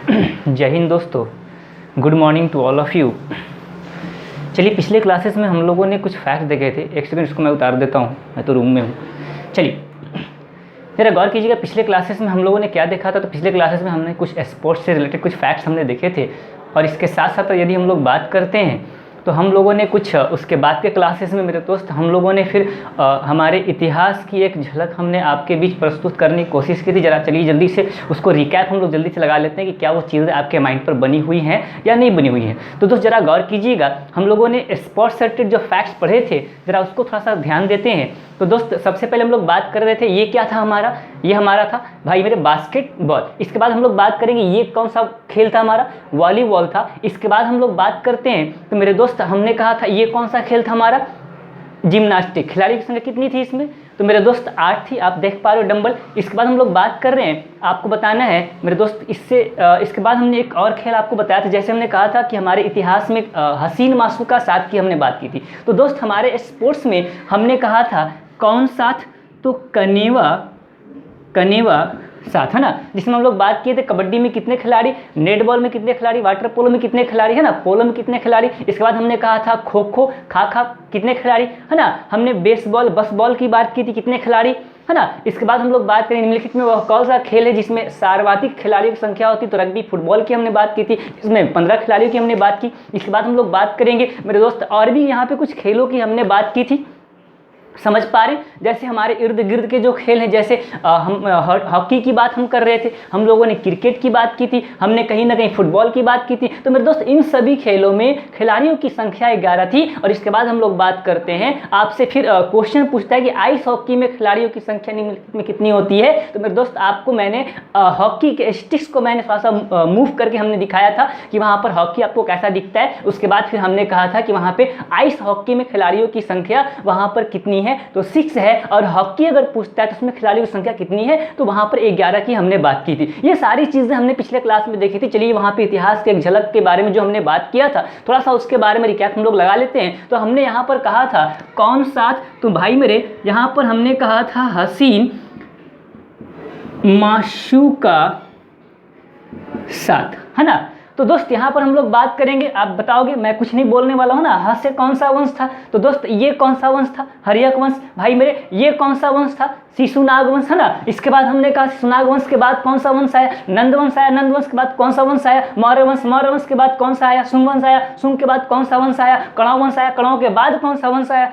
जय हिंद दोस्तों, good morning to all of you. चलिए, पिछले क्लासेस में हम लोगों ने कुछ फैक्ट्स देखे थे। एक सेकंड, इसको मैं उतार देता हूँ, मैं तो रूम में हूँ। चलिए ज़रा गौर कीजिएगा, पिछले क्लासेस में हम लोगों ने क्या देखा था। तो पिछले क्लासेस में हमने कुछ स्पोर्ट्स से रिलेटेड कुछ फैक्ट्स हमने देखे थे, और इसके साथ साथ यदि हम लोग बात करते हैं तो हम लोगों ने कुछ उसके बाद के क्लासेस में मेरे दोस्त हम लोगों ने फिर हमारे इतिहास की एक झलक हमने आपके बीच प्रस्तुत करने की कोशिश की थी। ज़रा चलिए जल्दी से उसको रिकैप हम लोग जल्दी से लगा लेते हैं कि क्या वो चीज़ें आपके माइंड पर बनी हुई हैं या नहीं बनी हुई हैं। तो दोस्त ज़रा गौर कीजिएगा, हम लोगों ने स्पोर्ट्स से रिलेटेड जो फैक्ट्स पढ़े थे, ज़रा उसको थोड़ा सा ध्यान देते हैं। तो दोस्त सबसे पहले हम लोग बात कर रहे थे, ये क्या था हमारा, ये हमारा था भाई मेरे बास्केटबॉल। इसके बाद हम लोग बात करेंगे ये कौन सा खेल था हमारा, वॉलीबॉल था। इसके बाद हम लोग बात करते हैं तो मेरे दोस्त हमने कहा था ये कौन सा खेल था हमारा, जिम्नास्टिक। खिलाड़ी की संख्या कितनी थी इसमें, तो मेरे दोस्त 8 थी, आप देख पा रहे हो डंबल। इसके बाद हम लोग बात कर रहे हैं, आपको बताना है मेरे दोस्त इसके बाद हमने एक और खेल आपको बताया था। जैसे हमने कहा था कि हमारे इतिहास में हसीन मासूका साथ की हमने बात की थी। तो दोस्त हमारे स्पोर्ट्स में हमने कहा था कौन साथ, तो कनेवा साथ, है ना, जिसमें हम लोग बात किए थे कबड्डी में कितने खिलाड़ी, नेटबॉल में कितने खिलाड़ी, वाटर पोलो में कितने खिलाड़ी, है ना, पोलो में कितने खिलाड़ी। इसके बाद हमने कहा था खो खो खा कितने खिलाड़ी, है ना। हमने बेसबॉल बसबॉल की बात की थी, कितने खिलाड़ी, है ना। इसके बाद हम लोग बात करें निम्नलिखित में वह कौन सा खेल है जिसमें सर्वाधिक खिलाड़ियों की संख्या होती, तो रग्बी फुटबॉल की हमने बात की थी, इसमें 15 खिलाड़ियों की हमने बात की। इसके बाद हम लोग बात करेंगे मेरे दोस्त और भी यहाँ पे कुछ खेलों की हमने बात की थी, समझ पा रहे, जैसे हमारे इर्द गिर्द के जो खेल हैं, जैसे हम हॉकी की बात हम कर रहे थे, हम लोगों ने क्रिकेट की बात की थी, हमने कहीं ना कहीं फुटबॉल की बात की थी। तो मेरे दोस्त इन सभी खेलों में खिलाड़ियों की संख्या 11 थी। और इसके बाद हम लोग बात करते हैं, आपसे फिर क्वेश्चन पूछता है कि आइस हॉकी में खिलाड़ियों की संख्या निम्नलिखित में कितनी होती है। तो मेरे दोस्त आपको मैंने हॉकी के स्टिक्स को मैंने थोड़ा सा मूव करके हमने दिखाया था कि वहाँ पर हॉकी आपको कैसा दिखता है। उसके बाद फिर हमने कहा था कि वहाँ पे आइस हॉकी में खिलाड़ियों की संख्या वहाँ पर कितनी है, तो 6 है। और हॉकी अगर पूछता है तो उसमें खिलाड़ियों की संख्या कितनी है, तो वहां पर 11 की हमने बात की थी। ये सारी चीजें हमने पिछले क्लास में देखी थी। चलिए वहां पे इतिहास के एक झलक के बारे में जो हमने बात किया था, थोड़ा सा उसके बारे में रिकैप हम लोग लगा लेते हैं। तो हमने यहां पर कहा था कौन साथ, तो भाई मेरे यहां पर हमने कहा था हसीन माशूका साथ, है ना। तो दोस्त यहाँ पर हम लोग बात करेंगे, आप बताओगे, मैं कुछ नहीं बोलने वाला हूँ ना। ह से कौन सा वंश था, तो दोस्त ये कौन सा वंश था, हर्यक वंश। भाई मेरे ये कौन सा वंश था, शिशुनाग वंश, है ना। इसके बाद हमने कहा शिशुनाग वंश के बाद कौन सा वंश आया, नंद वंश आया। नंद वंश के बाद कौन सा वंश आया, मौर्य वंश। मौर्य वंश के बाद कौन सा आया, शुंग वंश आया। शुंग के बाद कौन सा वंश आया, कणव वंश आया। कणव के बाद कौन सा वंश आया,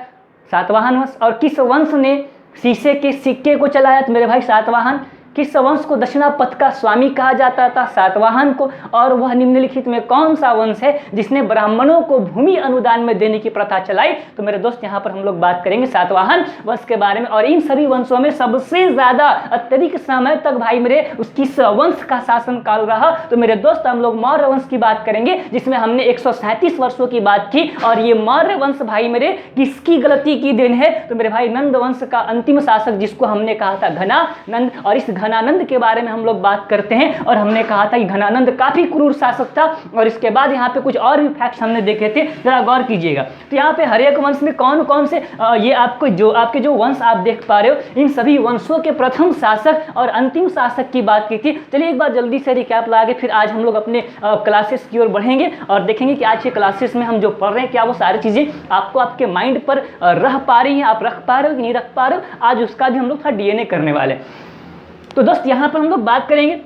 सातवाहन वंश। और किस वंश ने शीशे के सिक्के को चलाया, तो मेरे भाई सातवाहन। किस वंश को दक्षिणा पथ का स्वामी कहा जाता था, सातवाहन को। और वह निम्नलिखित में कौन सा वंश है जिसने ब्राह्मणों को भूमि अनुदान में देने की प्रथा चलाई, तो मेरे दोस्त यहाँ पर हम लोग बात करेंगे सातवाहन वंश के बारे में। और इन सभी वंशों में सबसे ज्यादा अत्यधिक समय तक भाई मेरे किस वंश का शासन काल रहा, तो मेरे दोस्त हम लोग मौर्य वंश की बात करेंगे, जिसमें हमने 137 वर्षों की बात की। और ये मौर्य वंश भाई मेरे किसकी गलती की देन है, तो मेरे भाई नंद वंश का अंतिम शासक जिसको हमने कहा था घनानंद। और इस घनानंद के बारे में हम लोग बात करते हैं, और हमने कहा था कि घनानंद काफी क्रूर शासक था। और इसके बाद यहाँ पे कुछ और भी फैक्ट्स हमने देखे थे, जरा गौर कीजिएगा। तो यहाँ पे हर्यक वंश में कौन कौन से ये आपको जो आपके जो वंश आप देख पा रहे हो, इन सभी वंशों के प्रथम शासक और अंतिम शासक की बात की थी। चलिए एक बार जल्दी से रिकैप लगा के फिर आज हम लोग अपने क्लासेस की ओर बढ़ेंगे और देखेंगे कि आज के क्लासेस में हम जो पढ़ रहे हैं क्या वो सारी चीजें आपको आपके माइंड पर रह पा रही हैं, आप रख पा रहे हो कि नहीं रख पा रहे हो। आज उसका भी हम लोग थोड़ा डीएनए करने वाले हैं। तो दोस्त यहाँ पर हम लोग बात करेंगे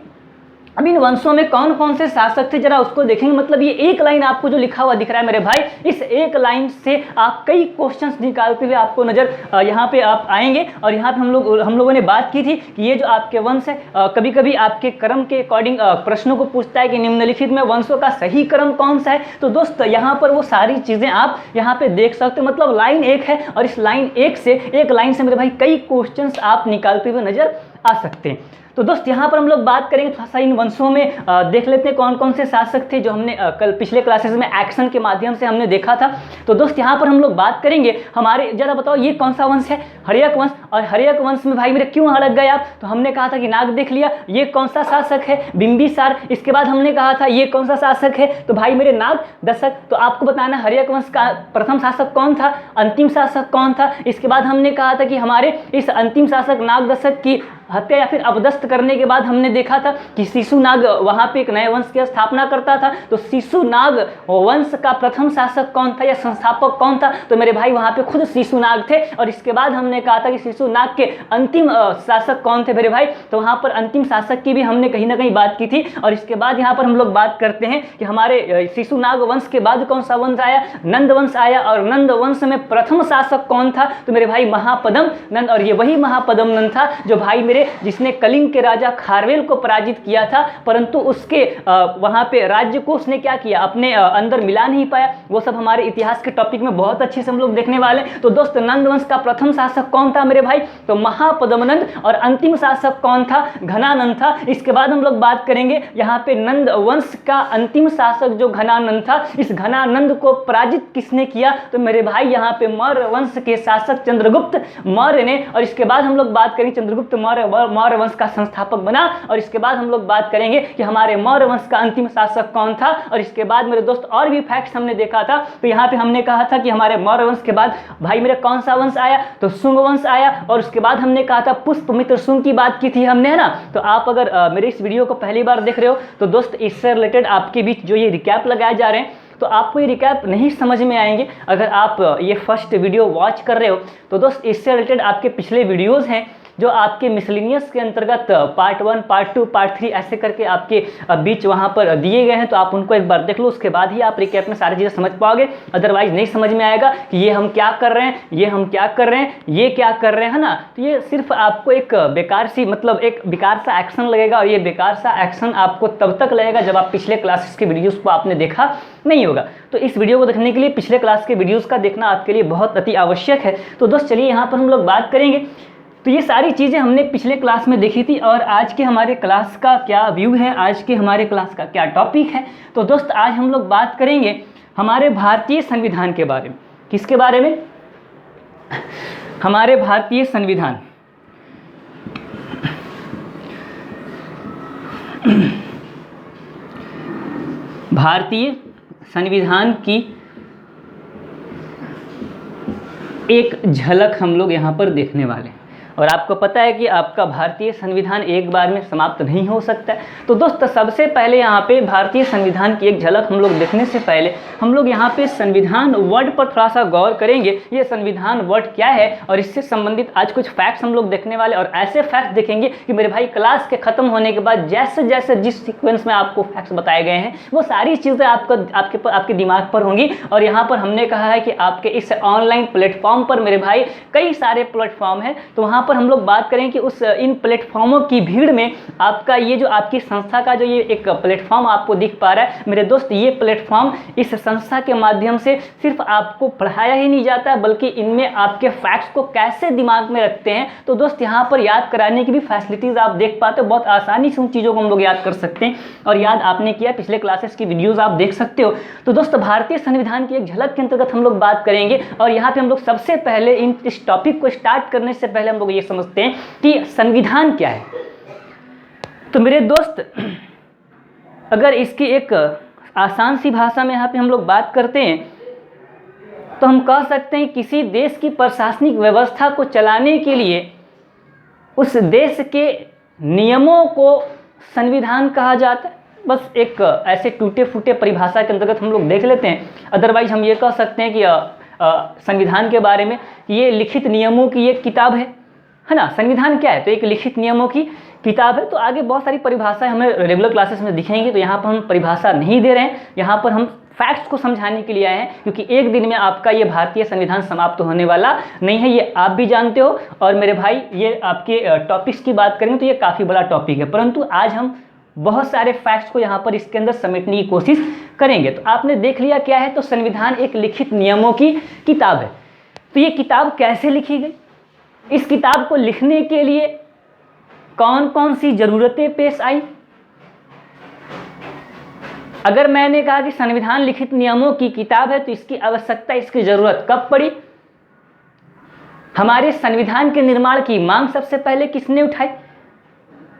अब इन वंशों में कौन कौन से शासक थे, जरा उसको देखेंगे। मतलब ये एक लाइन आपको जो लिखा हुआ दिख रहा है मेरे भाई, इस एक लाइन से आप कई क्वेश्चंस निकालते हुए आपको नजर यहाँ पे आप आएंगे। और यहाँ पे हम लोगों ने बात की थी कि ये जो आपके वंश है कभी कभी आपके क्रम के अकॉर्डिंग प्रश्नों को पूछता है कि निम्नलिखित में वंशों का सही क्रम कौन सा है। तो दोस्त यहाँ पर वो सारी चीजें आप यहाँ पे देख सकते हो। मतलब लाइन एक है और इस लाइन एक लाइन से मेरे भाई कई क्वेश्चन आप निकालते हुए नजर आ सकते हैं। तो दोस्त यहाँ पर हम लोग बात करेंगे थोड़ा सा इन वंशों में देख लेते हैं कौन कौन से शासक थे जो हमने कल पिछले क्लासेस में एक्शन के माध्यम से हमने देखा था। तो दोस्त यहाँ पर हम लोग बात करेंगे हमारे, जरा बताओ ये कौन सा वंश है, हर्यक वंश। और हर्यक वंश में भाई मेरे क्यों अड़क गए आप? तो हमने कहा था कि नाग देख लिया, ये कौन सा शासक है? बिंबिसार। इसके बाद हमने कहा था ये कौन सा शासक है? तो भाई मेरे नाग दशक। तो आपको बताना हर्यक वंश का प्रथम शासक कौन था, अंतिम शासक कौन था। इसके बाद हमने कहा था कि हमारे इस अंतिम शासक नाग दशक की हत्या या फिर अपदस्थ करने के बाद हमने देखा था कि शिशुनाग वहाँ पे एक नए वंश की स्थापना करता था। तो शिशुनाग वंश का प्रथम शासक कौन था या संस्थापक कौन था? तो मेरे भाई वहाँ पे खुद शिशुनाग थे। और इसके बाद हमने कहा था कि शिशुनाग के अंतिम शासक कौन थे मेरे भाई? तो वहाँ पर अंतिम शासक की भी हमने कहीं ना कहीं बात की थी। और इसके बाद यहाँ पर हम लोग बात करते हैं कि हमारे शिशुनाग वंश के बाद कौन सा वंश आया? नंद वंश आया। और नंद वंश में प्रथम शासक कौन था? तो मेरे भाई महापद्म नंद। और ये वही महापद्म नंद था जो भाई जिसने कलिंग के राजा खारवेल को पराजित किया था, परंतु उसके वहां पे राज्य को उसने क्या किया, अपने अंदर मिला नहीं पाया। वो सब हमारे इतिहास के टॉपिक में बहुत अच्छे से हम लोग देखने वाले। तो दोस्त नंद वंश का प्रथम शासक कौन था मेरे भाई? तो महापद्मनंद। और अंतिम शासक कौन था? घनानंद था। इसके बाद हम लोग बात करेंगे यहाँ पे नंद वंश का अंतिम शासक जो घनानंद था, इस घनानंद को पराजित किसने किया? तो मेरे भाई यहाँ पे मौर्य वंश के शासक चंद्रगुप्त मौर्य ने। और इसके बाद हम लोग बात करेंगे चंद्रगुप्त मौर्य वंश का संस्थापक बना। और इसके बाद हम लोग बात करेंगे कि हमारे मौर्य वंश का अंतिम शासक कौन था। और इसके बाद मेरे दोस्त और भी फैक्ट्स हमने देखा था। तो यहाँ पे हमने कहा था कि हमारे मौर्य वंश के बाद भाई मेरे कौन सा वंश आया? तो शुंग वंश आया। और उसके बाद हमने कहा था पुष्पमित्र शुंग की बात की थी हमने, है ना। तो आप अगर मेरे इस वीडियो को पहली बार देख रहे हो तो दोस्त इससे रिलेटेड आपके बीच जो ये रिकैप लगाए जा रहे हैं, तो आपको ये रिकैप नहीं समझ में आएंगे अगर आप ये फर्स्ट वीडियो वॉच कर रहे हो। तो दोस्त इससे रिलेटेड आपके पिछले वीडियोज़ हैं जो आपके मिसलिनियस के अंतर्गत पार्ट 1, पार्ट 2, पार्ट 3 ऐसे करके आपके बीच वहाँ पर दिए गए हैं। तो आप उनको एक बार देख लो, उसके बाद ही आप रिकैप में सारी चीज़ें समझ पाओगे। अदरवाइज नहीं समझ में आएगा कि ये हम क्या कर रहे हैं, ये हम क्या कर रहे हैं, ये क्या कर रहे हैं, है ना। तो ये सिर्फ आपको एक बेकार सी मतलब एक बेकार सा एक्शन लगेगा। और ये बेकार सा एक्शन आपको तब तक लगेगा जब आप पिछले क्लासेस के वीडियोज़ को आपने देखा नहीं होगा। तो इस वीडियो को देखने के लिए पिछले क्लास के वीडियोज़ का देखना आपके लिए बहुत अति आवश्यक है। तो दोस्त चलिए यहाँ पर हम लोग बात करेंगे। तो ये सारी चीज़ें हमने पिछले क्लास में देखी थी। और आज के हमारे क्लास का क्या व्यू है, आज के हमारे क्लास का क्या टॉपिक है? तो दोस्त आज हम लोग बात करेंगे हमारे भारतीय संविधान के बारे में। किसके बारे में? हमारे भारतीय संविधान। भारतीय संविधान की एक झलक हम लोग यहाँ पर देखने वाले हैं। और आपको पता है कि आपका भारतीय संविधान एक बार में समाप्त नहीं हो सकता है। तो दोस्त सबसे पहले यहाँ पे भारतीय संविधान की एक झलक हम लोग देखने से पहले हम लोग यहाँ पे संविधान वर्ड पर थोड़ा सा गौर करेंगे। ये संविधान वर्ड क्या है और इससे संबंधित आज कुछ फैक्ट्स हम लोग देखने वाले। और ऐसे फैक्ट्स देखेंगे कि मेरे भाई क्लास के खत्म होने के बाद जैसे जैसे जिस सीक्वेंस में आपको फैक्ट्स बताए गए हैं वो सारी चीज़ें आपके दिमाग पर होंगी। और यहाँ पर हमने कहा है कि आपके इस ऑनलाइन प्लेटफॉर्म पर मेरे भाई कई सारे प्लेटफॉर्म हैं। तो वहाँ पर हम लोग बात करें कि उस इन प्लेटफॉर्मों की भीड़ में आपका ये जो आपकी संस्था का जो ये एक प्लेटफॉर्म आपको दिख पा रहा है मेरे दोस्त, ये प्लेटफॉर्म इस संस्था के माध्यम से सिर्फ आपको पढ़ाया ही नहीं जाता है बल्कि इनमें आपके फैक्ट्स को कैसे दिमाग में रखते हैं तो दोस्त यहाँ पर याद कराने की भी फैसिलिटीज़ आप देख पाते हो। बहुत आसानी से उन चीज़ों को हम लोग याद कर सकते हैं। और याद आपने किया, पिछले क्लासेस की वीडियोज़ आप देख सकते हो। तो दोस्त भारतीय संविधान की एक झलक के अंतर्गत हम लोग बात करेंगे। और यहाँ पर हम लोग सबसे पहले इस टॉपिक को स्टार्ट करने से पहले हम लोग ये समझते हैं कि संविधान क्या है। तो मेरे दोस्त अगर इसकी एक आसान सी भाषा में यहाँ पे हम लोग बात करते हैं तो हम कह सकते हैं किसी देश की प्रशासनिक व्यवस्था को चलाने के लिए उस देश के नियमों को संविधान कहा जाता है। बस एक ऐसे टूटे फूटे परिभाषा के अंतर्गत हम लोग देख लेते हैं। अदरवाइज हम ये कह सकते हैं कि संविधान के बारे में ये लिखित नियमों की एक किताब है ना। संविधान क्या है? तो एक लिखित नियमों की किताब है। तो आगे बहुत सारी परिभाषाएं हमें रेगुलर क्लासेस में दिखेंगी। तो यहाँ पर हम परिभाषा नहीं दे रहे हैं, यहाँ पर हम फैक्ट्स को समझाने के लिए आए हैं क्योंकि एक दिन में आपका ये भारतीय संविधान समाप्त होने वाला नहीं है, ये आप भी जानते हो। और मेरे भाई ये आपके टॉपिक्स की बात करेंगे तो ये काफ़ी बड़ा टॉपिक है, परंतु आज हम बहुत सारे फैक्ट्स को यहाँ पर इसके अंदर समेटने की कोशिश करेंगे। तो आपने देख लिया क्या है, तो संविधान एक लिखित नियमों की किताब है। तो ये किताब कैसे लिखी गई, इस किताब को लिखने के लिए कौन कौन सी ज़रूरतें पेश आई। अगर मैंने कहा कि संविधान लिखित नियमों की किताब है तो इसकी आवश्यकता, इसकी ज़रूरत कब पड़ी? हमारे संविधान के निर्माण की मांग सबसे पहले किसने उठाई?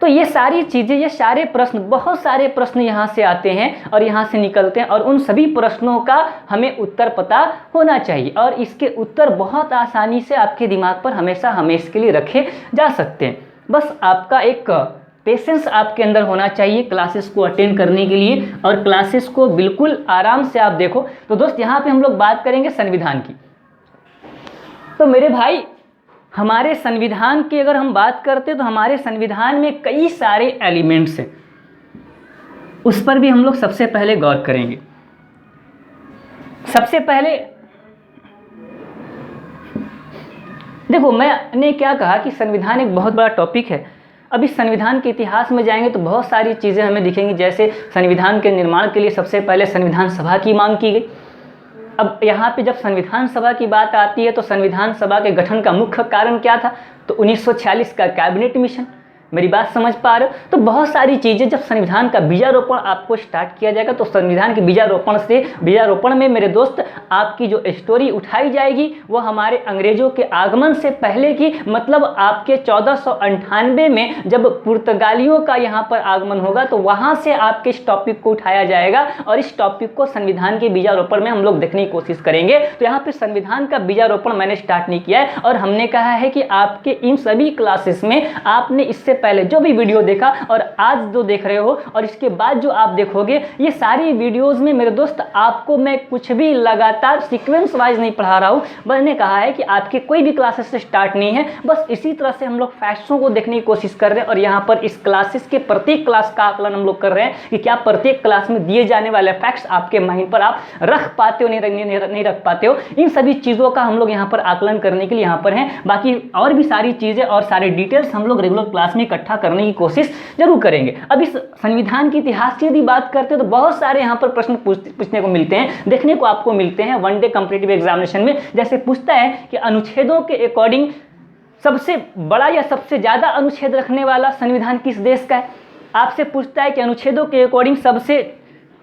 तो ये सारी चीज़ें, ये सारे प्रश्न, बहुत सारे प्रश्न यहाँ से आते हैं और यहाँ से निकलते हैं और उन सभी प्रश्नों का हमें उत्तर पता होना चाहिए और इसके उत्तर बहुत आसानी से आपके दिमाग पर हमेशा हमेशा के लिए रखे जा सकते हैं। बस आपका एक पेशेंस आपके अंदर होना चाहिए क्लासेस को अटेंड करने के लिए और क्लासेस को बिल्कुल आराम से आप देखो। तो दोस्त यहाँ पे हम लोग बात करेंगे संविधान की। तो मेरे भाई, हमारे संविधान की अगर हम बात करते तो हमारे संविधान में कई सारे एलिमेंट्स हैं, उस पर भी हम लोग सबसे पहले गौर करेंगे। सबसे पहले देखो, मैंने क्या कहा कि संविधान एक बहुत बड़ा टॉपिक है। अब इस संविधान के इतिहास में जाएंगे तो बहुत सारी चीज़ें हमें दिखेंगी। जैसे संविधान के निर्माण के लिए सबसे पहले संविधान सभा की मांग की गई। अब यहाँ पे जब संविधान सभा की बात आती है तो संविधान सभा के गठन का मुख्य कारण क्या था? तो 1946 का कैबिनेट मिशन। मेरी बात समझ पा रहे हो? तो बहुत सारी चीज़ें, जब संविधान का बीजारोपण आपको स्टार्ट किया जाएगा तो संविधान के बीजारोपण में मेरे दोस्त आपकी जो स्टोरी उठाई जाएगी वो हमारे अंग्रेजों के आगमन से पहले की, मतलब आपके 1498 में जब पुर्तगालियों का यहाँ पर आगमन होगा तो वहाँ से आपके इस टॉपिक को उठाया जाएगा और इस टॉपिक को संविधान के बीजारोपण में हम लोग देखने की कोशिश करेंगे। तो यहाँ पर संविधान का बीजारोपण मैंने स्टार्ट नहीं किया है और हमने कहा है कि आपके इन सभी क्लासेस में आपने इससे पहले जो भी वीडियो देखा और आज जो देख रहे हो और इसके बाद जो आप देखोगे, ये सारी वीडियोस में मेरे दोस्त आपको मैं कुछ भी लगातार सीक्वेंस वाइज नहीं पढ़ा रहा हूँ। मैंने कहा है कि आपके कोई भी क्लासेस से स्टार्ट नहीं है, बस इसी तरह से हम लोग फैक्ट्सों को देखने की कोशिश कर रहे हैं और यहाँ पर इस क्लासेस के प्रत्येक क्लास का आकलन हम लोग कर रहे हैं कि क्या प्रत्येक क्लास में दिए जाने वाले फैक्ट्स आपके माइंड पर आप रख पाते हो, नहीं रख पाते हो। इन सभी चीज़ों का हम लोग यहाँ पर आकलन करने के लिए यहाँ पर हैं। बाकी और भी सारी चीज़ें और सारे डिटेल्स हम लोग रेगुलर क्लास में इकट्ठा करने की कोशिश जरूर करेंगे। अब इस संविधान की इतिहास की यदि बात करते हैं तो बहुत सारे यहाँ पर प्रश्न पूछने को मिलते हैं, देखने को आपको मिलते हैं वनडे कॉम्पिटिटिव एग्जामिनेशन में। जैसे पूछता है कि अनुच्छेदों के अकॉर्डिंग सबसे बड़ा या सबसे ज्यादा अनुच्छेद रखने वाला संविधान किस देश का है? आपसे पूछता है कि अनुच्छेदों के अकॉर्डिंग सबसे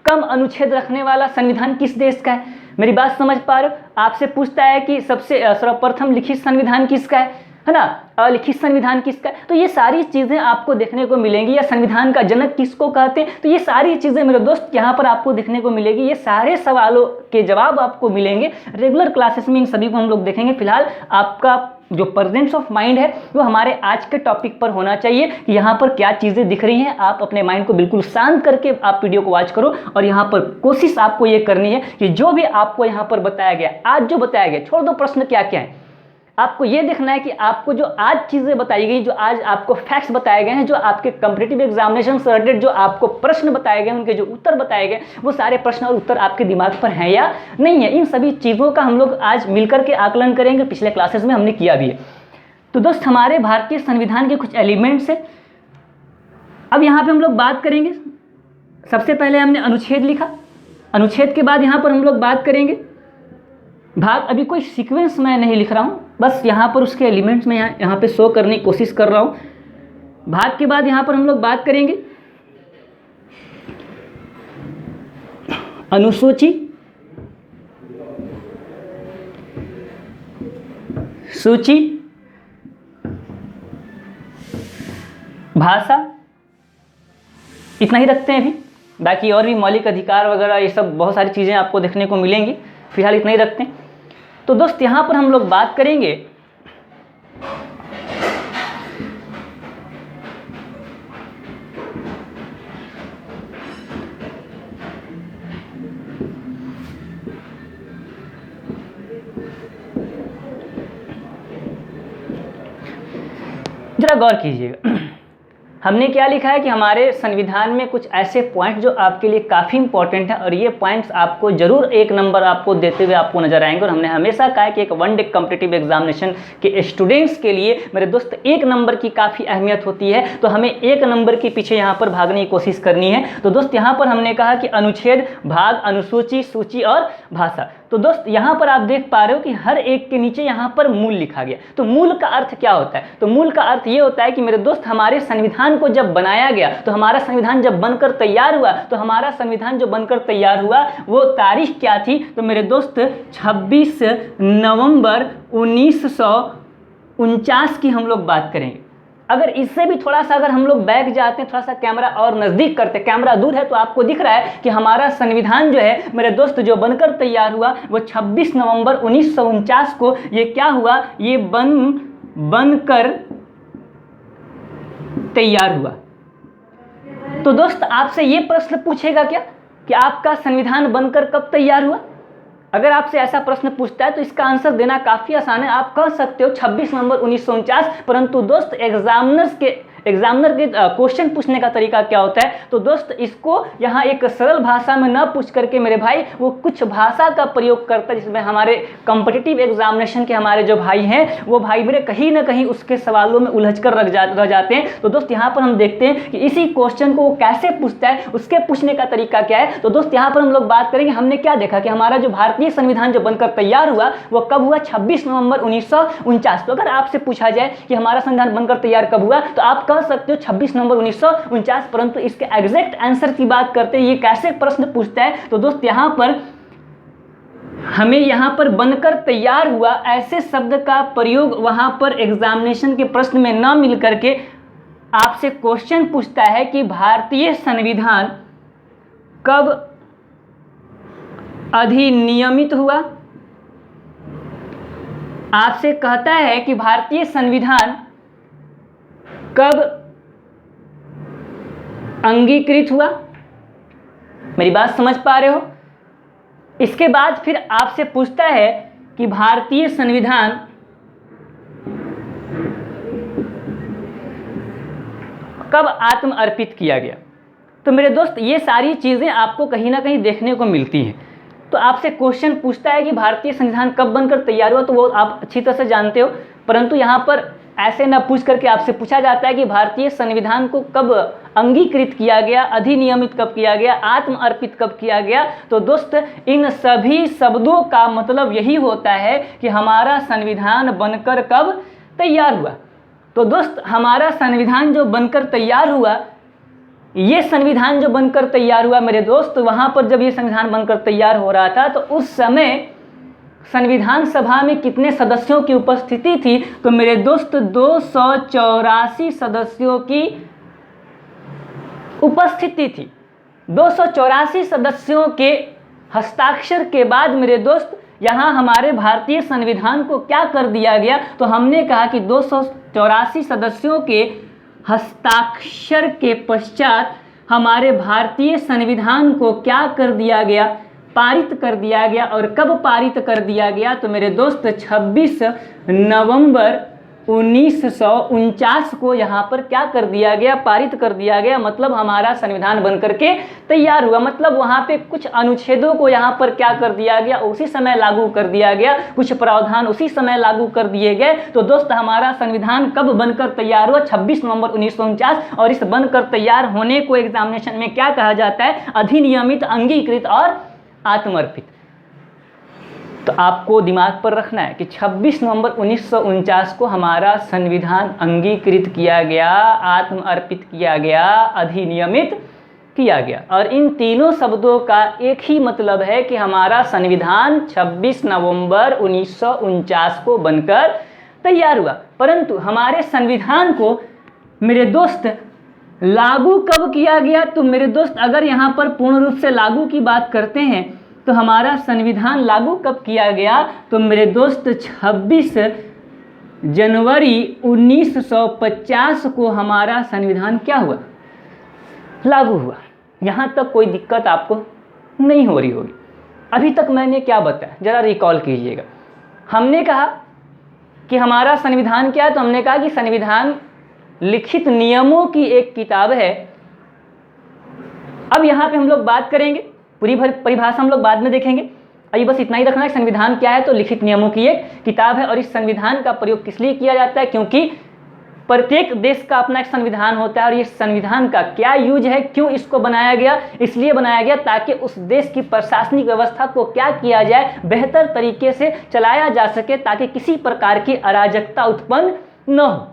कम अनुच्छेद रखने वाला संविधान किस देश का है? मेरी बात समझ पा रहे हो? आपसे पूछता है कि सबसे सर्वप्रथम लिखित संविधान किसका है ना, अलिखित संविधान किसका है? तो ये सारी चीज़ें आपको देखने को मिलेंगी। या संविधान का जनक किसको कहते हैं? तो ये सारी चीज़ें मेरे दोस्त यहाँ पर आपको देखने को मिलेगी। ये सारे सवालों के जवाब आपको मिलेंगे रेगुलर क्लासेस में, इन सभी को हम लोग देखेंगे। फिलहाल आपका जो प्रेजेंस ऑफ माइंड है वो हमारे आज के टॉपिक पर होना चाहिए कि यहाँ पर क्या चीज़ें दिख रही हैं। आप अपने माइंड को बिल्कुल शांत करके आप वीडियो को वॉच करो और यहाँ पर कोशिश आपको ये करनी है कि जो भी आपको यहाँ पर बताया गया, आज जो बताया गया, छोड़ दो प्रश्न क्या क्या है, आपको ये देखना है कि आपको जो आज चीज़ें बताई गई, जो आज आपको फैक्ट्स बताए गए हैं, जो आपके कॉम्पिटिटिव एग्जामिनेशन से रिलेटेड जो आपको प्रश्न बताए गए, उनके जो उत्तर बताए गए, वो सारे प्रश्न और उत्तर आपके दिमाग पर हैं या नहीं है। इन सभी चीज़ों का हम लोग आज मिलकर के आकलन करेंगे। पिछले क्लासेस में हमने किया भी है। तो दोस्त, हमारे भारतीय संविधान के कुछ एलिमेंट्स है। अब यहाँ पर हम लोग बात करेंगे। सबसे पहले हमने अनुच्छेद लिखा, अनुच्छेद के बाद यहाँ पर हम लोग बात करेंगे भाग। अभी कोई सीक्वेंस मैं नहीं लिख रहा हूँ, बस यहाँ पर उसके एलिमेंट्स में यहाँ पे शो करने की कोशिश कर रहा हूँ। भाग के बाद यहाँ पर हम लोग बात करेंगे अनुसूची, सूची, भाषा, इतना ही रखते हैं अभी। बाकी और भी मौलिक अधिकार वगैरह ये सब बहुत सारी चीज़ें आपको देखने को मिलेंगी, फिलहाल इतना ही रखते हैं। तो दोस्त, यहाँ पर हम लोग बात करेंगे जरा गौर कीजिएगा। हमने क्या लिखा है कि हमारे संविधान में कुछ ऐसे पॉइंट जो आपके लिए काफ़ी इंपॉर्टेंट है और ये पॉइंट्स आपको जरूर एक नंबर आपको देते हुए आपको नजर आएंगे। और हमने हमेशा कहा है कि एक वनडे कॉम्पिटिटिव एग्जामिनेशन के स्टूडेंट्स के लिए मेरे दोस्त एक नंबर की काफ़ी अहमियत होती है, तो हमें एक नंबर के पीछे यहाँ पर भागने की कोशिश करनी है। तो दोस्त, यहाँ पर हमने कहा कि अनुच्छेद, भाग, अनुसूची, सूची और भाषा। तो दोस्त, यहाँ पर आप देख पा रहे हो कि हर एक के नीचे यहाँ पर मूल लिखा गया। तो मूल का अर्थ क्या होता है? तो मूल का अर्थ ये होता है कि मेरे दोस्त, हमारे संविधान को जब बनाया गया, तो हमारा संविधान जब बनकर तैयार हुआ, तो हमारा संविधान जो बनकर तैयार हुआ वो तारीख क्या थी? तो मेरे दोस्त 26 नवंबर 1949 की हम लोग बात करेंगे। अगर इससे भी थोड़ा सा अगर हम लोग बैक जाते हैं, थोड़ा सा कैमरा और नज़दीक करते, कैमरा दूर है तो आपको दिख रहा है कि हमारा संविधान जो है मेरे दोस्त जो बनकर तैयार हुआ वो 26 नवंबर 1949 को ये क्या हुआ, ये बनकर तैयार हुआ। तो दोस्त आपसे ये प्रश्न पूछेगा क्या कि आपका संविधान बनकर कब तैयार हुआ? अगर आपसे ऐसा प्रश्न पूछता है तो इसका आंसर देना काफ़ी आसान है। आप कह सकते हो 26 नवंबर 1949, परंतु दोस्त एग्जामिनर के क्वेश्चन पूछने का तरीका क्या होता है, तो दोस्त इसको यहाँ एक सरल भाषा में न पूछ करके मेरे भाई वो कुछ भाषा का प्रयोग करता है, जिसमें हमारे कॉम्पिटिटिव एग्जामिनेशन के हमारे जो भाई हैं वो भाई मेरे कहीं ना कहीं उसके सवालों में उलझ कर रह जाते हैं। तो दोस्त यहाँ पर हम देखते हैं कि इसी क्वेश्चन को वो कैसे पूछता है, उसके पूछने का तरीका क्या है। तो दोस्त यहाँ पर हम लोग बात करेंगे, हमने क्या देखा कि हमारा जो भारतीय संविधान जो बनकर तैयार हुआ वो कब हुआ, 26 नवंबर 1949। तो अगर आपसे पूछा जाए कि हमारा संविधान बनकर तैयार कब हुआ, तो आप कह सकते हो 26 नवंबर 1949, परंतु इसके एग्जैक्ट आंसर की बात करते हैं ये कैसे प्रश्न पूछता है। तो दोस्त यहाँ पर हमें यहाँ पर बनकर तैयार हुआ ऐसे शब्द का प्रयोग वहाँ पर एग्जामिनेशन के प्रश्न में न मिल करके आपसे क्वेश्चन पूछता है कि भारतीय संविधान कब अधिनियमित हुआ। आपसे कहता है कि भारतीय संविधान कब अंगीकृत हुआ। मेरी बात समझ पा रहे हो? इसके बाद फिर आपसे पूछता है कि भारतीय संविधान कब आत्म अर्पित किया गया। तो मेरे दोस्त ये सारी चीज़ें आपको कहीं ना कहीं देखने को मिलती हैं। तो आपसे क्वेश्चन पूछता है कि भारतीय संविधान कब बनकर तैयार हुआ, तो वो आप अच्छी तरह से जानते हो, परंतु यहाँ पर ऐसे ना पूछ करके आपसे पूछा जाता है कि भारतीय संविधान को कब अंगीकृत किया गया, अधिनियमित कब किया गया, आत्म अर्पित कब किया गया। तो दोस्त इन सभी शब्दों का मतलब यही होता है कि हमारा संविधान बनकर कब तैयार हुआ। तो दोस्त हमारा संविधान जो बनकर तैयार हुआ, ये संविधान जो बनकर तैयार हुआ मेरे दोस्त, वहाँ पर जब ये संविधान बनकर तैयार हो रहा था तो उस समय संविधान सभा में कितने सदस्यों की उपस्थिति थी, तो मेरे दोस्त 284 सदस्यों की उपस्थिति थी। 284 सदस्यों के हस्ताक्षर के बाद मेरे दोस्त यहाँ हमारे भारतीय संविधान को क्या कर दिया गया, तो हमने कहा कि 284 सदस्यों के हस्ताक्षर के पश्चात हमारे भारतीय संविधान को क्या कर दिया गया, पारित कर दिया गया। और कब पारित कर दिया गया, तो मेरे दोस्त 26 नवंबर 1949 को यहाँ पर क्या कर दिया गया, पारित कर दिया गया। मतलब हमारा संविधान बनकर के तैयार हुआ, मतलब वहाँ पे कुछ अनुच्छेदों को यहाँ पर क्या कर दिया गया, उसी समय लागू कर दिया गया, कुछ प्रावधान उसी समय लागू कर दिए गए। तो दोस्त हमारा संविधान कब बनकर तैयार हुआ, 26 नवंबर 1949। और इस बनकर तैयार होने को एग्जामिनेशन में क्या कहा जाता है, अधिनियमित, अंगीकृत और आत्मर्पित। तो आपको दिमाग पर रखना है कि 26 नवंबर 1949 को हमारा संविधान अंगीकृत किया गया, आत्म अर्पित किया गया, अधिनियमित किया गया। और इन तीनों शब्दों का एक ही मतलब है कि हमारा संविधान 26 नवंबर 1949 को बनकर तैयार हुआ। परंतु हमारे संविधान को मेरे दोस्त लागू कब किया गया, तो मेरे दोस्त अगर यहाँ पर पूर्ण रूप से लागू की बात करते हैं तो हमारा संविधान लागू कब किया गया, तो मेरे दोस्त 26 जनवरी 1950 को हमारा संविधान क्या हुआ, लागू हुआ। यहाँ तक कोई दिक्कत आपको नहीं हो रही होगी। अभी तक मैंने क्या बताया, ज़रा रिकॉल कीजिएगा। हमने कहा कि हमारा संविधान क्या है, तो हमने कहा कि संविधान लिखित नियमों की एक किताब है। अब यहाँ पे हम लोग बात करेंगे, पूरी परिभाषा हम लोग बाद में देखेंगे। अभी बस इतना ही रखना है, संविधान क्या है, तो लिखित नियमों की एक किताब है। और इस संविधान का प्रयोग किस लिए किया जाता है, क्योंकि प्रत्येक देश का अपना एक संविधान होता है। और ये संविधान का क्या यूज है, क्यों इसको बनाया गया, इसलिए बनाया गया ताकि उस देश की प्रशासनिक व्यवस्था को क्या किया जाए, बेहतर तरीके से चलाया जा सके, ताकि किसी प्रकार की अराजकता उत्पन्न न हो।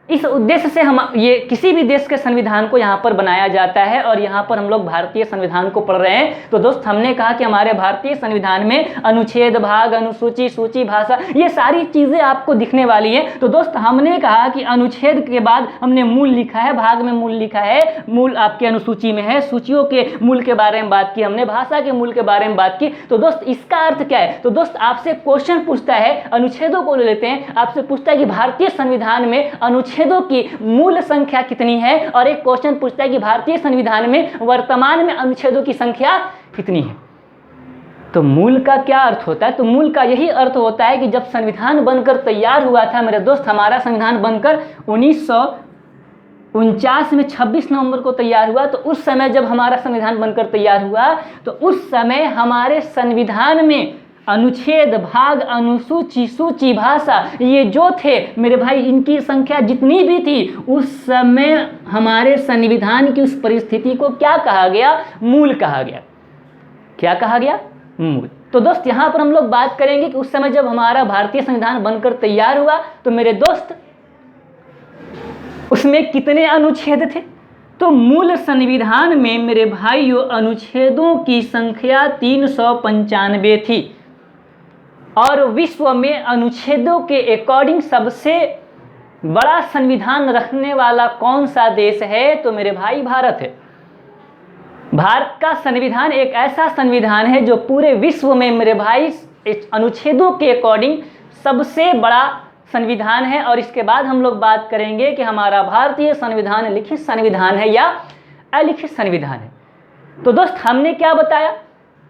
इस उद्देश्य से हम ये किसी भी देश के संविधान को यहाँ पर बनाया जाता है और यहाँ पर हम लोग भारतीय संविधान को पढ़ रहे हैं। तो दोस्त हमने कहा कि हमारे भारतीय संविधान में अनुच्छेद, भाग, अनुसूची, सूची, भाषा, ये सारी चीज़ें आपको दिखने वाली हैं। तो दोस्त हमने कहा कि अनुच्छेद के बाद हमने मूल लिखा है, भाग में मूल लिखा है, मूल आपके अनुसूची में है, सूचियों के मूल के बारे में बात की हमने, भाषा के मूल के बारे में बात की। तो दोस्त इसका अर्थ क्या है? तो दोस्त आपसे क्वेश्चन पूछता है, अनुच्छेदों को ले लेते हैं, आपसे पूछता है कि भारतीय संविधान में अनुच्छेदों की मूल संख्या कितनी है, और एक क्वेश्चन पूछता है कि भारतीय संविधान में वर्तमान में अनुच्छेदों की संख्या कितनी है। तो मूल का क्या अर्थ होता है? तो मूल का यही अर्थ होता है कि जब संविधान बनकर तैयार हुआ था मेरे दोस्त, हमारा संविधान बनकर 1949 में 26 नवंबर को तैयार हुआ। तो उस समय जब हमारा संविधान बनकर तैयार हुआ तो उस समय हमारे संविधान में अनुच्छेद, भाग, अनुसूची, सूची, भाषा, ये जो थे मेरे भाई, इनकी संख्या जितनी भी थी उस समय हमारे संविधान की उस परिस्थिति को क्या कहा गया? मूल कहा गया। क्या कहा गया? मूल। तो दोस्त यहाँ पर हम लोग बात करेंगे कि उस समय जब हमारा भारतीय संविधान बनकर तैयार हुआ तो मेरे दोस्त उसमें कितने अनुच्छेद थे? तो मूल संविधान में मेरे भाइयों अनुच्छेदों की संख्या 395 थी और विश्व में अनुच्छेदों के अकॉर्डिंग सबसे बड़ा संविधान रखने वाला कौन सा देश है? तो मेरे भाई भारत है। भारत का संविधान एक ऐसा संविधान है जो पूरे विश्व में मेरे भाई अनुच्छेदों के अकॉर्डिंग सबसे बड़ा संविधान है। और इसके बाद हम लोग बात करेंगे कि हमारा भारतीय संविधान लिखित संविधान है या अलिखित संविधान है। तो दोस्त हमने क्या बताया?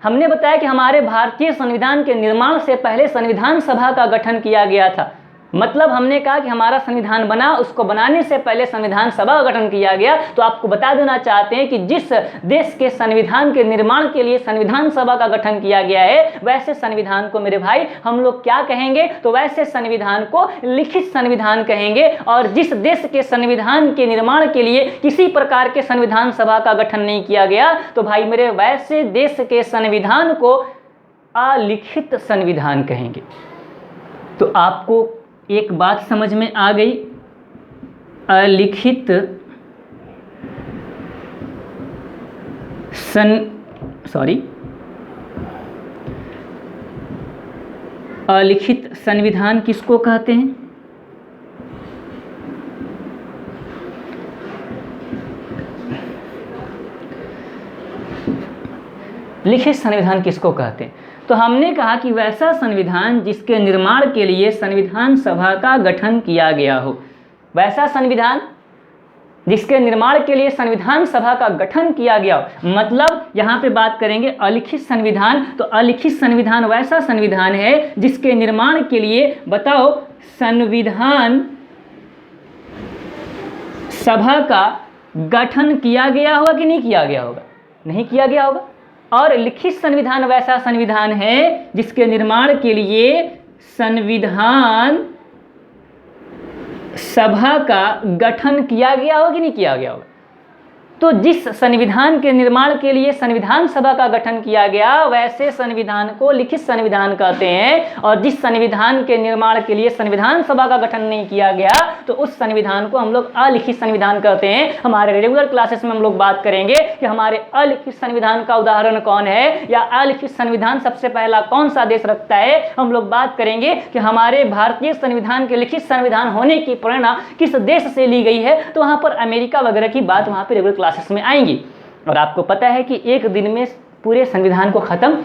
हमने बताया कि हमारे भारतीय संविधान के निर्माण से पहले संविधान सभा का गठन किया गया था। मतलब हमने कहा कि हमारा संविधान बना, उसको बनाने से पहले संविधान सभा का गठन किया गया। तो आपको बता देना चाहते हैं कि जिस देश के संविधान के निर्माण के लिए संविधान सभा का गठन किया गया है वैसे संविधान को मेरे भाई हम लोग क्या कहेंगे? तो वैसे संविधान को लिखित संविधान कहेंगे। और जिस देश के संविधान के निर्माण के लिए किसी प्रकार के संविधान सभा का गठन नहीं किया गया तो भाई मेरे वैसे देश के संविधान को अलिखित संविधान कहेंगे। तो आपको एक बात समझ में आ गई, अलिखित अलिखित संविधान किसको कहते हैं? लिखित संविधान किसको कहते हैं? तो हमने कहा कि वैसा संविधान जिसके निर्माण के लिए संविधान सभा का गठन किया गया हो। वैसा संविधान जिसके निर्माण के लिए संविधान सभा का गठन किया गया हो। मतलब यहाँ पे बात करेंगे अलिखित संविधान। तो अलिखित संविधान वैसा संविधान है जिसके निर्माण के लिए बताओ संविधान सभा का गठन किया गया होगा कि नहीं किया गया होगा? नहीं किया गया होगा। और लिखित संविधान वैसा संविधान है जिसके निर्माण के लिए संविधान सभा का गठन किया गया होगा कि नहीं किया गया होगा। तो जिस संविधान के निर्माण के लिए संविधान सभा का गठन किया गया वैसे संविधान को लिखित संविधान कहते हैं। और जिस संविधान के निर्माण के लिए संविधान सभा का गठन नहीं किया गया तो उस संविधान को हम लोग अलिखित संविधान कहते हैं। हमारे रेगुलर क्लासेस में हम लोग बात करेंगे कि हमारे अलिखित संविधान का उदाहरण कौन है या अलिखित संविधान सबसे पहला कौन सा देश रखता है। हम लोग बात करेंगे कि हमारे भारतीय संविधान के लिखित संविधान होने की प्रेरणा किस देश से ली गई है। तो वहाँ पर अमेरिका वगैरह की बात वहाँ पर रेगुलर क्लासेस में आएंगी। और आपको पता है कि एक दिन में पूरे संविधान को ख़त्म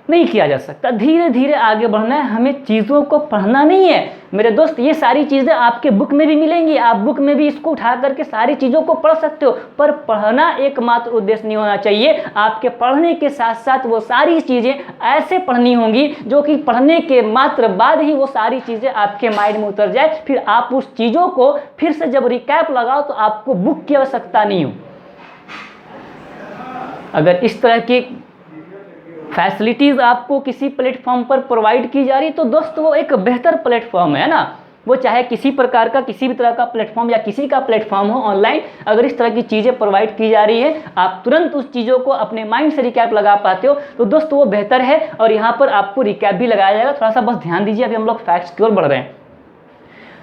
नहीं किया जा सकता, धीरे धीरे आगे बढ़ना है। हमें चीज़ों को पढ़ना नहीं है मेरे दोस्त। ये सारी चीज़ें आपके बुक में भी मिलेंगी, आप बुक में भी इसको उठा करके सारी चीज़ों को पढ़ सकते हो। पर पढ़ना एकमात्र उद्देश्य नहीं होना चाहिए। आपके पढ़ने के साथ साथ वो सारी चीज़ें ऐसे पढ़नी होंगी जो कि पढ़ने के मात्र बाद ही वो सारी चीज़ें आपके माइंड में उतर जाए। फिर आप उस चीज़ों को फिर से जब रिकैप लगाओ तो आपको बुक की आवश्यकता नहीं हो। अगर इस तरह की फैसिलिटीज़ आपको किसी प्लेटफॉर्म पर प्रोवाइड की जा रही तो दोस्त वो एक बेहतर प्लेटफॉर्म है ना। वो चाहे किसी प्रकार का किसी भी तरह का प्लेटफॉर्म या किसी का प्लेटफॉर्म हो ऑनलाइन, अगर इस तरह की चीज़ें प्रोवाइड की जा रही है आप तुरंत उस चीज़ों को अपने माइंड से रिकैप लगा पाते हो तो दोस्त वो बेहतर है। और यहाँ पर आपको रिकैप भी लगाया जाएगा। थोड़ा सा बस ध्यान दीजिए, अभी हम लोग फैक्ट्स की ओर बढ़ रहे हैं।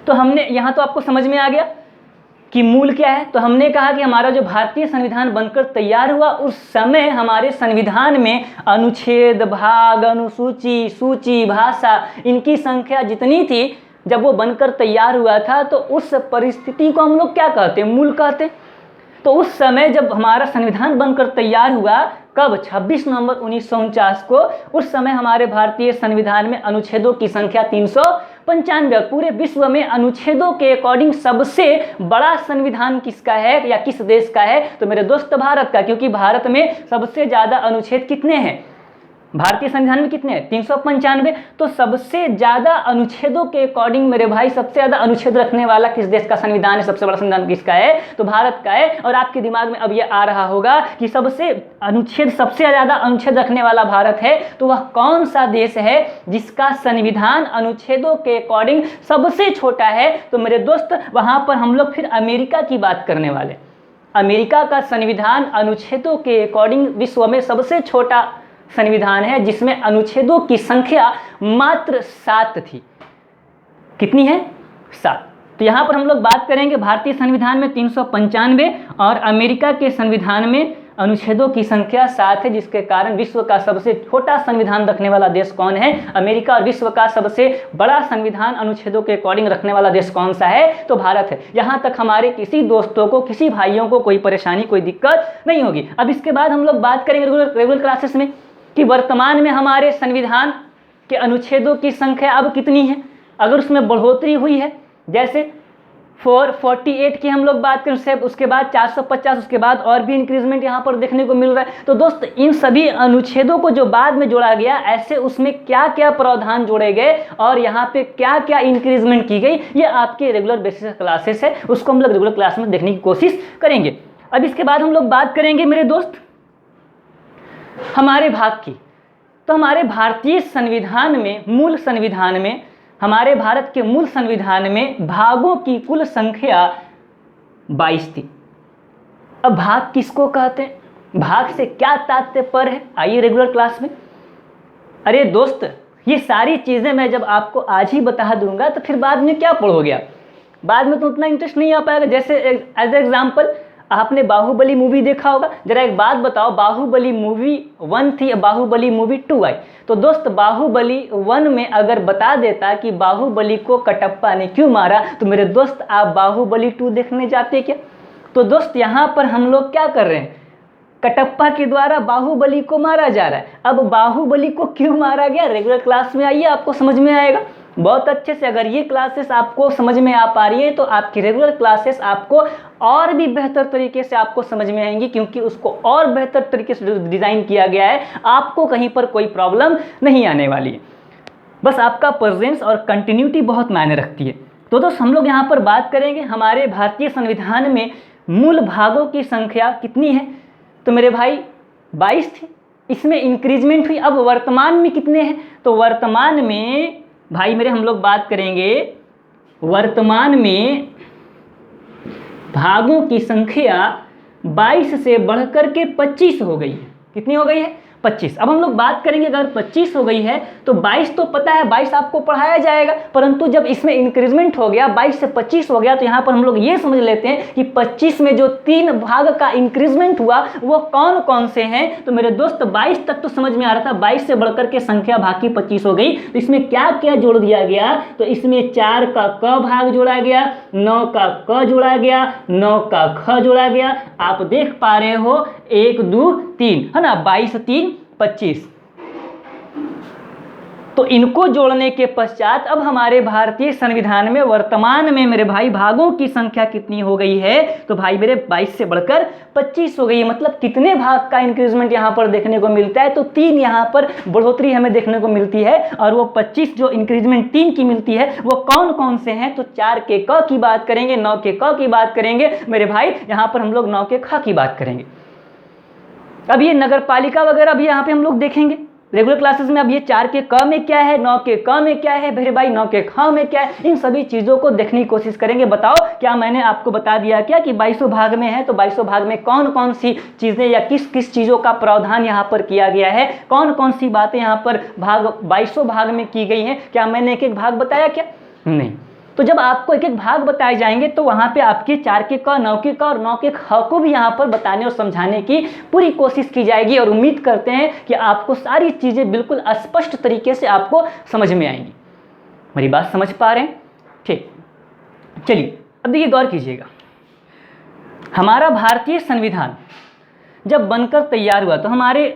तो हमने यहाँ तो आपको समझ में आ गया कि मूल क्या है। तो हमने कहा कि हमारा जो भारतीय संविधान बनकर तैयार हुआ उस समय हमारे संविधान में अनुच्छेद, भाग, अनुसूची, सूची, भाषा, इनकी संख्या जितनी थी जब वो बनकर तैयार हुआ था तो उस परिस्थिति को हम लोग क्या कहते हैं, मूल कहते हैं। तो उस समय जब हमारा संविधान बनकर तैयार हुआ, कब, 26 नवंबर 1949 को, उस समय हमारे भारतीय संविधान में अनुच्छेदों की संख्या 395। पूरे विश्व में अनुच्छेदों के अकॉर्डिंग सबसे बड़ा संविधान किसका है या किस देश का है, तो मेरे दोस्त भारत का, क्योंकि भारत में सबसे ज़्यादा अनुच्छेद कितने हैं, भारतीय संविधान में कितने हैं, 395। तो सबसे ज़्यादा अनुच्छेदों के अकॉर्डिंग मेरे भाई सबसे ज़्यादा अनुच्छेद रखने वाला किस देश का संविधान है, सबसे बड़ा संविधान किसका है, तो भारत का है। और आपके दिमाग में अब ये आ रहा होगा कि सबसे ज़्यादा अनुच्छेद रखने वाला भारत है, तो वह कौन सा देश है जिसका संविधान अनुच्छेदों के अकॉर्डिंग सबसे छोटा है। तो मेरे दोस्त वहाँ पर हम लोग फिर अमेरिका की बात करने वाले। अमेरिका का संविधान अनुच्छेदों के अकॉर्डिंग विश्व में सबसे छोटा संविधान है, जिसमें अनुच्छेदों की संख्या मात्र 7 थी। कितनी है, 7। तो यहाँ पर हम लोग बात करेंगे भारतीय संविधान में 395 और अमेरिका के संविधान में अनुच्छेदों की संख्या 7 है, जिसके कारण विश्व का सबसे छोटा संविधान रखने वाला देश कौन है, अमेरिका। और विश्व का सबसे बड़ा संविधान अनुच्छेदों के अकॉर्डिंग रखने वाला देश कौन सा है, तो भारत है। यहाँ तक हमारे किसी दोस्तों को, किसी भाइयों को कोई परेशानी, कोई दिक्कत नहीं होगी। अब इसके बाद हम लोग बात करेंगे रेगुलर क्लासेस में कि वर्तमान में हमारे संविधान के अनुच्छेदों की संख्या अब कितनी है। अगर उसमें बढ़ोतरी हुई है, जैसे 448 की हम लोग बात करें, उसके बाद 450, उसके बाद और भी इंक्रीजमेंट यहाँ पर देखने को मिल रहा है। तो दोस्त इन सभी अनुच्छेदों को जो बाद में जोड़ा गया, ऐसे उसमें क्या क्या प्रावधान जोड़े गए और यहाँ पे क्या क्या इंक्रीजमेंट की गई, ये आपके रेगुलर बेसिस क्लासेस है, उसको हम लोग रेगुलर क्लास में देखने की कोशिश करेंगे। अब इसके बाद हम लोग बात करेंगे मेरे दोस्त हमारे भाग की। तो हमारे भारतीय संविधान में, मूल संविधान में, हमारे भारत के मूल संविधान में भागों की कुल संख्या 22 थी। अब भाग किसको कहते हैं, भाग से क्या तात्पर्य है, आइए रेगुलर क्लास में। अरे दोस्त, ये सारी चीज़ें मैं जब आपको आज ही बता दूंगा तो फिर बाद में क्या पढ़ोगे आप, बाद में तो उतना इंटरेस्ट नहीं आ पाएगा। जैसे एज एग्जाम्पल आपने बाहुबली मूवी देखा होगा, जरा एक बात बताओ, बाहुबली मूवी 1 थी, बाहुबली मूवी 2 आई। तो दोस्त बाहुबली 1 में अगर बता देता कि बाहुबली को कटप्पा ने क्यों मारा, तो मेरे दोस्त आप बाहुबली 2 देखने जाते क्या। तो दोस्त यहाँ पर हम लोग क्या कर रहे हैं, कटप्पा के द्वारा बाहुबली को मारा जा रहा है। अब बाहुबली को क्यों मारा गया, रेगुलर क्लास में आइए, आपको समझ में आएगा बहुत अच्छे से। अगर ये क्लासेस आपको समझ में आ पा रही है तो आपकी रेगुलर क्लासेस आपको और भी बेहतर तरीके से आपको समझ में आएंगी, क्योंकि उसको और बेहतर तरीके से डिज़ाइन किया गया है। आपको कहीं पर कोई प्रॉब्लम नहीं आने वाली है, बस आपका प्रेजेंस और कंटिन्यूटी बहुत मायने रखती है। तो दोस्त हम लोग यहाँ पर बात करेंगे हमारे भारतीय संविधान में मूल भागों की संख्या कितनी है, तो मेरे भाई 22 थी, इसमें इंक्रीजमेंट हुई। अब वर्तमान में कितने हैं, तो वर्तमान में भाई मेरे हम लोग बात करेंगे, वर्तमान में भागों की संख्या 22 से बढ़कर के 25 हो गई है। कितनी हो गई है, 25। अब हम लोग बात करेंगे, अगर 25 हो गई है तो 22 तो पता है, 22 आपको पढ़ाया जाएगा, परंतु जब इसमें इंक्रीजमेंट हो गया, 22 से 25 हो गया, तो यहाँ पर हम लोग ये समझ लेते हैं कि 25 में जो 3 भाग का इंक्रीजमेंट हुआ वो कौन कौन से हैं। तो मेरे दोस्त 22 तक तो समझ में आ रहा था, 22 से बढ़कर के संख्या भाग की 25 हो गई। तो इसमें क्या क्या जोड़ दिया गया, तो इसमें 4 का क भाग जोड़ा गया, 9 का क जोड़ा गया, 9 का ख जोड़ा गया। आप देख पा रहे हो 1 2 3 है ना, 22 3 25। तो इनको जोड़ने के पश्चात अब हमारे भारतीय संविधान में वर्तमान में मेरे भाई भागों की संख्या कितनी हो गई है, तो भाई मेरे 22 से बढ़कर 25 हो गई है। मतलब कितने भाग का इंक्रीजमेंट यहाँ पर देखने को मिलता है, तो 3 यहाँ पर बढ़ोतरी हमें देखने को मिलती है। और वो 25 जो इंक्रीजमेंट 3 की मिलती है वो कौन कौन से हैं, तो 4 के क की बात करेंगे, 9 के क की बात करेंगे मेरे भाई, यहाँ पर हम लोग 9 के ख की बात करेंगे। अब ये नगर पालिका वगैरह भी यहाँ पे हम लोग देखेंगे रेगुलर क्लासेस में। अब ये 4 के क में क्या है, 9 के क में क्या है मेरे भाई, 9 के ख में क्या है, इन सभी चीज़ों को देखने की कोशिश करेंगे। बताओ क्या मैंने आपको बता दिया क्या कि 22 भाग में है, तो 22 भाग में कौन कौन सी चीज़ें या किस किस चीज़ों का प्रावधान यहाँ पर किया गया है, कौन कौन सी बातें यहाँ पर भाग 22 भाग में की गई हैं। क्या मैंने एक एक भाग बताया क्या, नहीं। तो जब आपको एक एक भाग बताए जाएंगे तो वहाँ पे आपके 4 के क, 9 के क और 9 के ख को भी यहाँ पर बताने और समझाने की पूरी कोशिश की जाएगी और उम्मीद करते हैं कि आपको सारी चीज़ें बिल्कुल स्पष्ट तरीके से आपको समझ में आएंगी। मेरी बात समझ पा रहे हैं? ठीक, चलिए अब देखिए, गौर कीजिएगा। हमारा भारतीय संविधान जब बनकर तैयार हुआ तो हमारे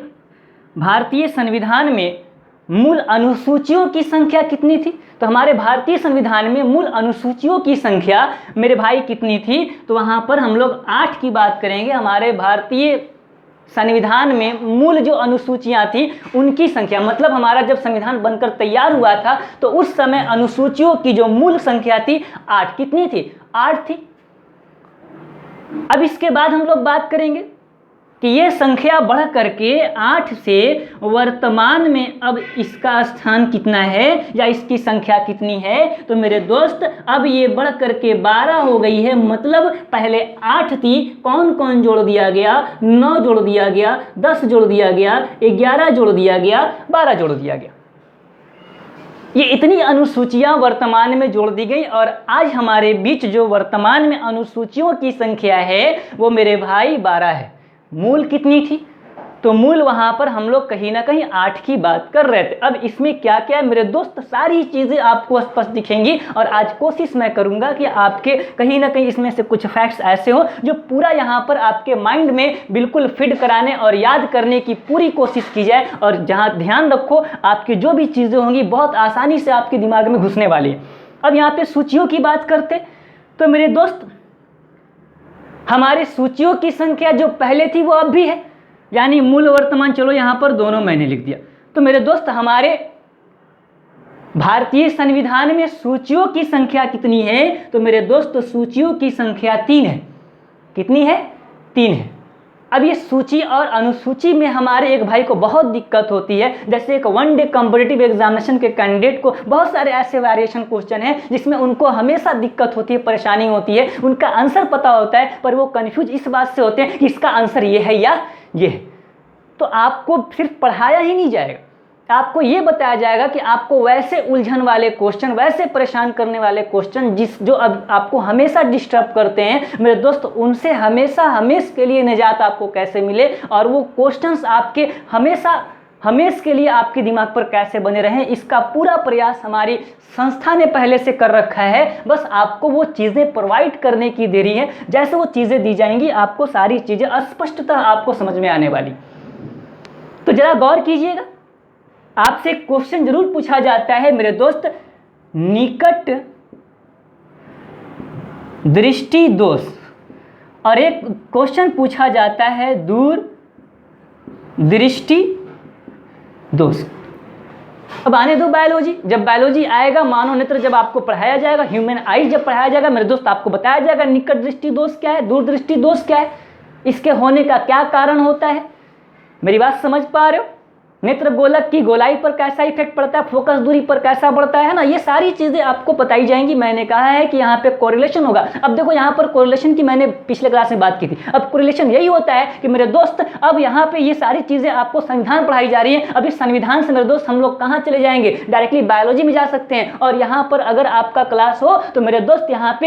भारतीय संविधान में मूल अनुसूचियों की संख्या कितनी थी? तो हमारे भारतीय संविधान में मूल अनुसूचियों की संख्या मेरे भाई कितनी थी? तो वहाँ पर हम लोग 8 की बात करेंगे। हमारे भारतीय संविधान में मूल जो अनुसूचियाँ थी उनकी संख्या, मतलब हमारा जब संविधान बनकर तैयार हुआ था तो उस समय अनुसूचियों की जो मूल संख्या थी 8। कितनी थी? 8 थी। अब इसके बाद हम लोग बात करेंगे कि ये संख्या बढ़ करके 8 से वर्तमान में अब इसका स्थान कितना है या इसकी संख्या कितनी है? तो मेरे दोस्त अब ये बढ़ करके 12 हो गई है। मतलब पहले 8 थी, कौन कौन जोड़ दिया गया? 9 जोड़ दिया गया, 10 जोड़ दिया गया, 11 जोड़ दिया गया, 12 जोड़ दिया गया। ये इतनी अनुसूचियां वर्तमान में जोड़ दी गई और आज हमारे बीच जो वर्तमान में अनुसूचियों की संख्या है वो मेरे भाई 12 है। मूल कितनी थी? तो मूल वहाँ पर हम लोग कहीं ना कहीं 8 की बात कर रहे थे। अब इसमें क्या क्या है मेरे दोस्त, सारी चीज़ें आपको स्पष्ट दिखेंगी और आज कोशिश मैं करूँगा कि आपके कहीं ना कहीं इसमें से कुछ फैक्ट्स ऐसे हो जो पूरा यहाँ पर आपके माइंड में बिल्कुल फिट कराने और याद करने की पूरी कोशिश की जाए। और जहाँ ध्यान रखो, आपकी जो भी चीज़ें होंगी बहुत आसानी से आपके दिमाग में घुसने वाली है। अब यहाँ पर सूचियों की बात करते तो मेरे दोस्त हमारे सूचियों की संख्या जो पहले थी वो अब भी है, यानी मूल वर्तमान, चलो यहाँ पर दोनों मैंने लिख दिया। तो मेरे दोस्त हमारे भारतीय संविधान में सूचियों की संख्या कितनी है? तो मेरे दोस्त सूचियों की संख्या 3 है। कितनी है? 3 है। अब ये सूची और अनुसूची में हमारे एक भाई को बहुत दिक्कत होती है। जैसे एक 1 डे कॉम्पिटिटिव एग्जामिनेशन के कैंडिडेट को बहुत सारे ऐसे वेरिएशन क्वेश्चन हैं जिसमें उनको हमेशा दिक्कत होती है, परेशानी होती है। उनका आंसर पता होता है पर वो कन्फ्यूज इस बात से होते हैं कि इसका आंसर ये है या ये है। तो आपको सिर्फ पढ़ाया ही नहीं जाएगा, आपको ये बताया जाएगा कि आपको वैसे उलझन वाले क्वेश्चन, वैसे परेशान करने वाले क्वेश्चन जो अब आपको हमेशा डिस्टर्ब करते हैं मेरे दोस्त, उनसे हमेशा के लिए निजात आपको कैसे मिले और वो क्वेश्चंस आपके हमेशा के लिए आपके दिमाग पर कैसे बने रहें, इसका पूरा प्रयास हमारी संस्था ने पहले से कर रखा है। बस आपको वो चीज़ें प्रोवाइड करने की देरी है। जैसे वो चीज़ें दी जाएंगी आपको सारी चीज़ें स्पष्टतः आपको समझ में आने वाली। तो जरा गौर कीजिएगा, आपसे क्वेश्चन जरूर पूछा जाता है मेरे दोस्त, निकट दृष्टि दोष, और एक क्वेश्चन पूछा जाता है दूर दृष्टि दोष। अब आने दो बायोलॉजी, जब बायोलॉजी आएगा, मानव नेत्र जब आपको पढ़ाया जाएगा, ह्यूमन आई जब पढ़ाया जाएगा मेरे दोस्त, आपको बताया जाएगा निकट दृष्टि दोष क्या है, दूर दृष्टि दोष क्या है, इसके होने का क्या कारण होता है। मेरी बात समझ पा रहे हो? नेत्र गोलक की गोलाई पर कैसा इफेक्ट पड़ता है, फोकस दूरी पर कैसा बढ़ता है ना, ये सारी चीज़ें आपको बताई जाएंगी। मैंने कहा है कि यहाँ पे कोरिलेशन होगा। अब देखो यहाँ पर कोरिलेशन की मैंने पिछले क्लास में बात की थी। अब कोरिलेशन यही होता है कि मेरे दोस्त अब यहाँ पे ये सारी चीज़ें आपको संविधान पढ़ाई जा रही है। अब इस संविधान से मेरे दोस्त हम लोग कहाँ चले जाएंगे, डायरेक्टली बायोलॉजी में जा सकते हैं। और यहाँ पर अगर आपका क्लास हो तो मेरे दोस्त यहाँ पे